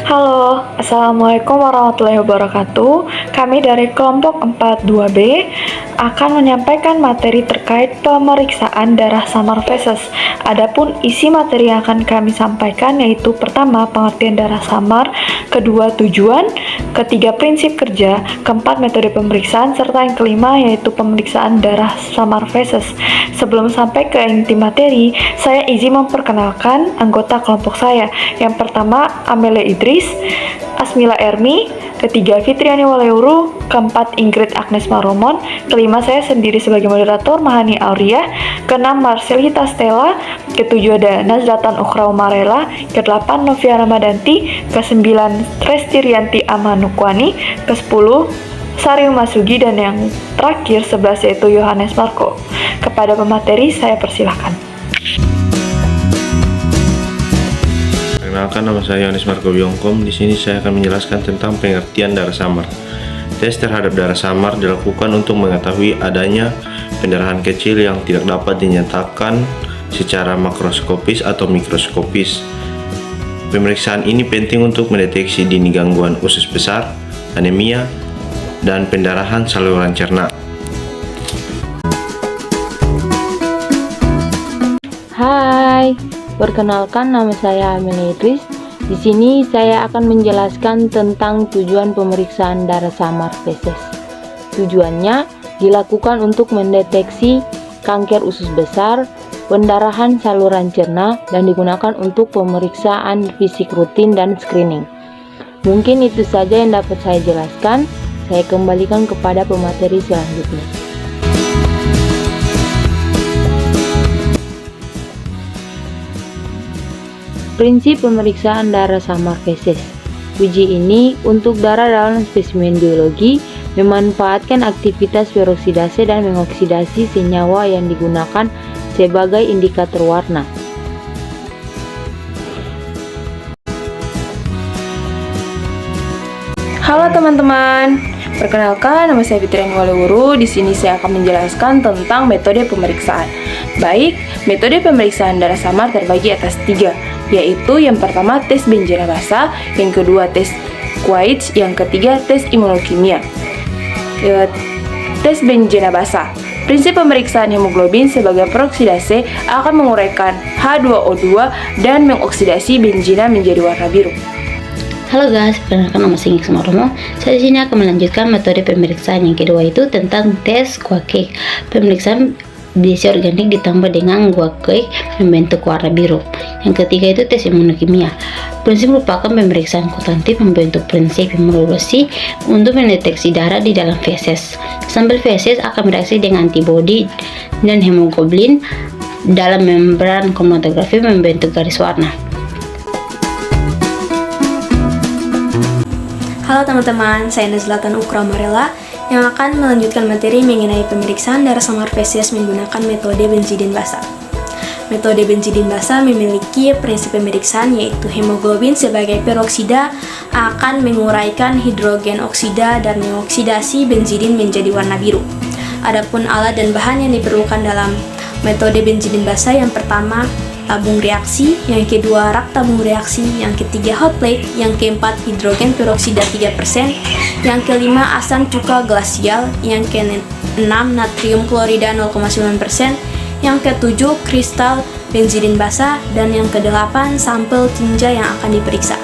Halo, Assalamualaikum warahmatullahi wabarakatuh. Kami dari kelompok 42B akan menyampaikan materi terkait pemeriksaan darah samar feses. Adapun isi materi yang akan kami sampaikan yaitu pertama, pengertian darah samar, kedua, tujuan, ketiga, prinsip kerja, keempat, metode pemeriksaan, serta yang kelima yaitu pemeriksaan darah samar feses. Sebelum sampai ke inti materi, saya izin memperkenalkan anggota kelompok saya. Yang pertama, Amelia Idris, Asmila Ermi, ketiga, Fitriani Waleuru, keempat, Ingrid Agnes Maromon, kelima, saya sendiri sebagai moderator, Mahani Auria, keenam, Marcelita Stella, ketujuh, ada Nazlatan Ukhra Umarela, kedelapan, Novia Ramadanti, kesembilan, Resti Rianti Amanukwani, kesepuluh, Sari Masugi, dan yang terakhir 11 yaitu Yohanes Marco. Kepada pemateri saya persilahkan. Perkenalkan, nama saya Yohanes Marco Biongkom. Di sini saya akan menjelaskan tentang pengertian darah samar. Tes terhadap darah samar dilakukan untuk mengetahui adanya pendarahan kecil yang tidak dapat dinyatakan secara makroskopis atau mikroskopis. Pemeriksaan ini penting untuk mendeteksi dini gangguan usus besar, anemia, dan pendarahan saluran cerna. Hai, perkenalkan nama saya Amelia Idris. Di sini saya akan menjelaskan tentang tujuan pemeriksaan darah samar feses. Tujuannya dilakukan untuk mendeteksi kanker usus besar, pendarahan saluran cerna, dan digunakan untuk pemeriksaan fisik rutin dan screening. Mungkin itu saja yang dapat saya jelaskan. Saya kembalikan kepada pemateri selanjutnya. Prinsip pemeriksaan darah samar feses. Uji ini untuk darah dalam spesimen biologi memanfaatkan aktivitas peroksidase dan mengoksidasi senyawa yang digunakan sebagai indikator warna. Halo teman-teman, perkenalkan nama saya Fitriani Waleuru. Di sini saya akan menjelaskan tentang metode pemeriksaan. Baik, metode pemeriksaan darah samar terbagi atas 3, yaitu yang pertama tes Benjana Basa, yang kedua tes Quaich, yang ketiga tes imunokimia. Tes Benjana Basa. Prinsip pemeriksaan hemoglobin sebagai peroksidase akan menguraikan H2O2 dan mengoksidasi benzina menjadi warna biru. Halo guys, perkenalkan nama saya Ingrid Maromo. Saya di sini akan melanjutkan metode pemeriksaan yang kedua, itu tentang tes Quaich. Pemeriksaan BC organik ditambah dengan Quaich membentuk warna biru. Yang ketiga itu tes imunokimia. Prinsip merupakan pemeriksaan kuantitatif membentuk prinsip hemoglobin untuk mendeteksi darah di dalam feses. Sampel feses akan bereaksi dengan antibodi dan hemoglobin dalam membran kromatografi membentuk garis warna. Halo teman-teman, saya Nazlatan Ukhra Umarela yang akan melanjutkan materi mengenai pemeriksaan darah samar feses menggunakan metode benzidin basa. Metode benzidin basa memiliki prinsip pemeriksaan yaitu hemoglobin sebagai peroksida akan menguraikan hidrogen oksida dan mengoksidasi benzidin menjadi warna biru. Adapun alat dan bahan yang diperlukan dalam metode benzidin basa, yang pertama tabung reaksi, yang kedua rak tabung reaksi, yang ketiga hot plate, yang keempat hidrogen peroksida 3%, yang kelima asam cuka glasial, yang keenam natrium klorida 0,9%, yang ketujuh kristal benzidin basa, dan yang kedelapan sampel tinja yang akan diperiksa.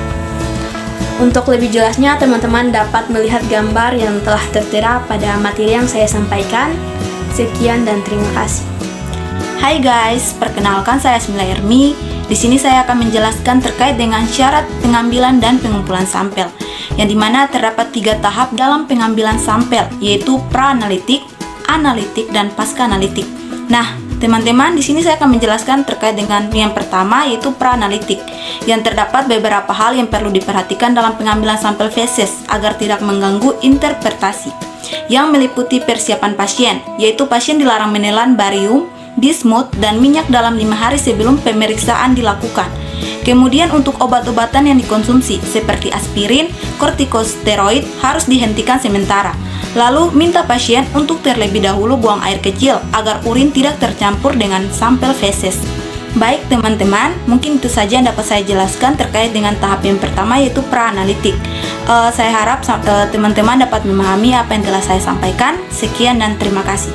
Untuk lebih jelasnya, teman-teman dapat melihat gambar yang telah tertera pada materi yang saya sampaikan. Sekian dan terima kasih. Hai guys, perkenalkan saya Asmila Ermi. Di sini saya akan menjelaskan terkait dengan syarat pengambilan dan pengumpulan sampel, yang dimana terdapat 3 tahap dalam pengambilan sampel, yaitu pra-analitik, analitik, dan pasca-analitik. Nah, teman-teman, di sini saya akan menjelaskan terkait dengan yang pertama, yaitu pra-analitik, yang terdapat beberapa hal yang perlu diperhatikan dalam pengambilan sampel feses agar tidak mengganggu interpretasi, yang meliputi persiapan pasien, yaitu pasien dilarang menelan barium, bismut, dan minyak dalam 5 hari sebelum pemeriksaan dilakukan. Kemudian untuk obat-obatan yang dikonsumsi seperti aspirin, kortikosteroid harus dihentikan sementara. Lalu minta pasien untuk terlebih dahulu buang air kecil agar urin tidak tercampur dengan sampel feses. Baik teman-teman, mungkin itu saja yang dapat saya jelaskan terkait dengan tahap yang pertama, yaitu pra-analitik. Saya harap teman-teman dapat memahami apa yang telah saya sampaikan. Sekian dan terima kasih.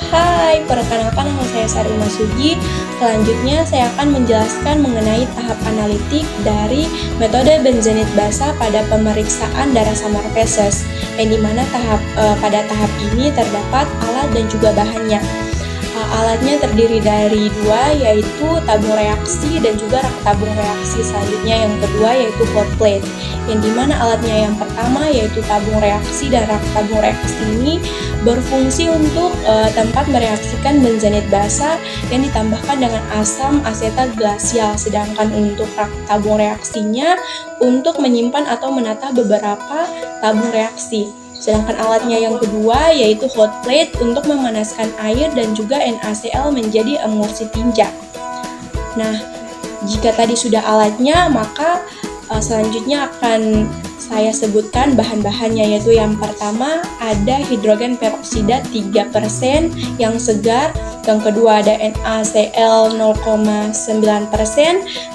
Hai, perkenalkan nama saya Sari Masugi. Selanjutnya saya akan menjelaskan mengenai tahap analitik dari metode benzenit basa pada pemeriksaan darah samar feses, yang dimana pada tahap ini terdapat alat dan juga bahannya. Alatnya terdiri dari dua, yaitu tabung reaksi dan juga rak tabung reaksi. Selanjutnya yang kedua yaitu hot plate, yang dimana alatnya yang pertama yaitu tabung reaksi dan rak tabung reaksi ini berfungsi untuk tempat mereaksikan benzenit basa yang ditambahkan dengan asam asetat glasial, sedangkan untuk rak tabung reaksinya untuk menyimpan atau menata beberapa tabung reaksi. Sedangkan alatnya yang kedua yaitu hot plate untuk memanaskan air dan juga NaCl menjadi emulsi tinja. Nah, jika tadi sudah alatnya, maka selanjutnya akan saya sebutkan bahan-bahannya, yaitu yang pertama ada hidrogen peroksida 3% yang segar, yang kedua ada NaCl 0,9%,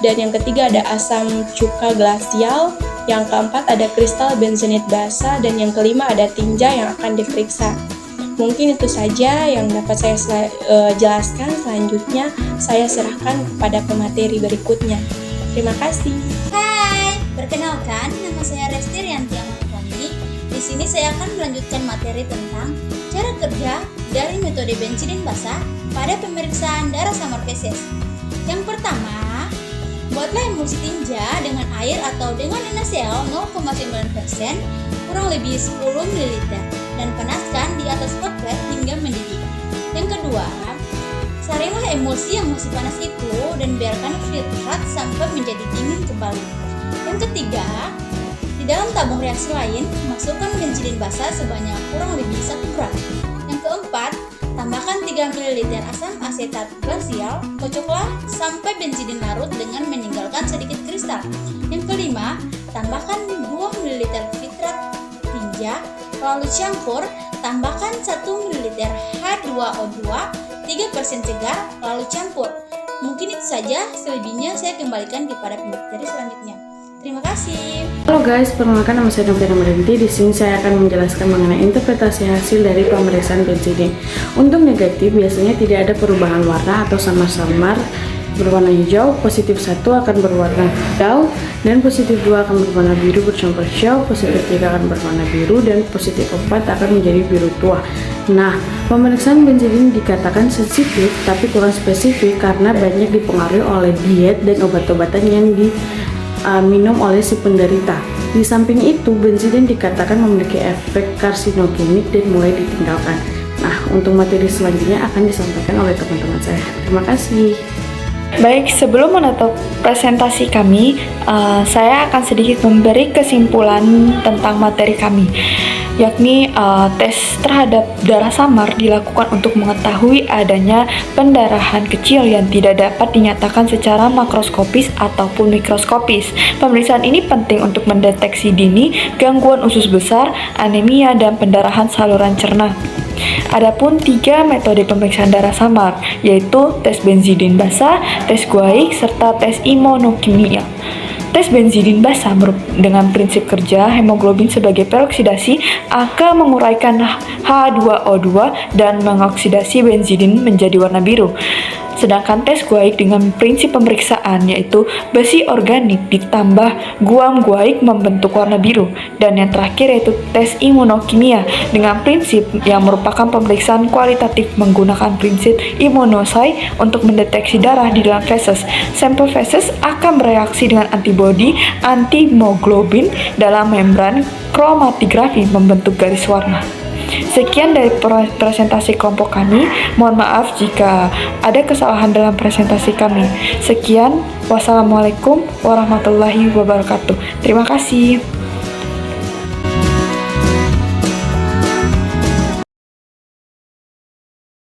dan yang ketiga ada asam cuka glasial, yang keempat ada kristal benzenit basa, dan yang kelima ada tinja yang akan diperiksa. Mungkin itu saja yang dapat saya jelaskan. Selanjutnya saya serahkan kepada pemateri berikutnya. Terima kasih. Hai, perkenalkan nama saya Resti Rianti Amarkoni. Di sini saya akan melanjutkan materi tentang cara kerja dari metode benzidin basa pada pemeriksaan darah samar feses. Yang pertama, buatlah emulsi tinja dengan air atau dengan NaCl 0,9% kurang lebih 10 ml dan panaskan di atas hot plate hingga mendidih. Yang kedua, saringlah emulsi yang masih panas itu dan biarkan filtrat sampai menjadi dingin kembali. Yang ketiga, di dalam tabung reaksi lain, masukkan benzidin basa sebanyak kurang lebih 1 gram. Yang keempat, tambahkan 3 ml asam asetat glasial, kocoklah sampai benzidin larut dengan meninggalkan sedikit kristal. Yang kelima, tambahkan 2 ml filtrat tinja, lalu campur, tambahkan 1 ml H2O2, 3% segar, lalu campur. Mungkin itu saja, selebihnya saya kembalikan kepada pemateri selanjutnya. Terima kasih. Halo guys, perkenalkan nama saya Novita Marinti. Di sini saya akan menjelaskan mengenai interpretasi hasil dari pemeriksaan benzidin. Untuk negatif biasanya tidak ada perubahan warna atau samar-samar berwarna hijau, positif 1 akan berwarna hijau, dan positif 2 akan berwarna biru bercampur hijau, positif 3 akan berwarna biru, dan positif 4 akan menjadi biru tua. Nah, pemeriksaan benzidin dikatakan sensitif tapi kurang spesifik karena banyak dipengaruhi oleh diet dan obat-obatan yang diminum oleh si penderita. Di samping itu, benzidin dikatakan memiliki efek karsinogenik dan mulai ditinggalkan. Nah, untuk materi selanjutnya akan disampaikan oleh teman-teman saya. Terima kasih. Baik, sebelum menutup presentasi kami, saya akan sedikit memberi kesimpulan tentang materi kami, yakni tes terhadap darah samar dilakukan untuk mengetahui adanya pendarahan kecil yang tidak dapat dinyatakan secara makroskopis ataupun mikroskopis. Pemeriksaan ini penting untuk mendeteksi dini gangguan usus besar, anemia, dan pendarahan saluran cerna. Adapun 3 metode pemeriksaan darah samar, yaitu tes benzidin basa, tes guaik, serta tes imunokimia. Tes benzidin basa dengan prinsip kerja hemoglobin sebagai peroksidasi akan menguraikan H2O2 dan mengoksidasi benzidin menjadi warna biru. Sedangkan tes guaik dengan prinsip pemeriksaan yaitu besi organik ditambah guam guaik membentuk warna biru. Dan yang terakhir yaitu tes imunokimia dengan prinsip yang merupakan pemeriksaan kualitatif menggunakan prinsip imunosai untuk mendeteksi darah di dalam feses. Sampel feses akan bereaksi dengan antibodi antimoglobin dalam membran kromatografi membentuk garis warna. Sekian dari presentasi kelompok kami. Mohon maaf jika ada kesalahan dalam presentasi kami. Sekian, wassalamualaikum warahmatullahi wabarakatuh. Terima kasih.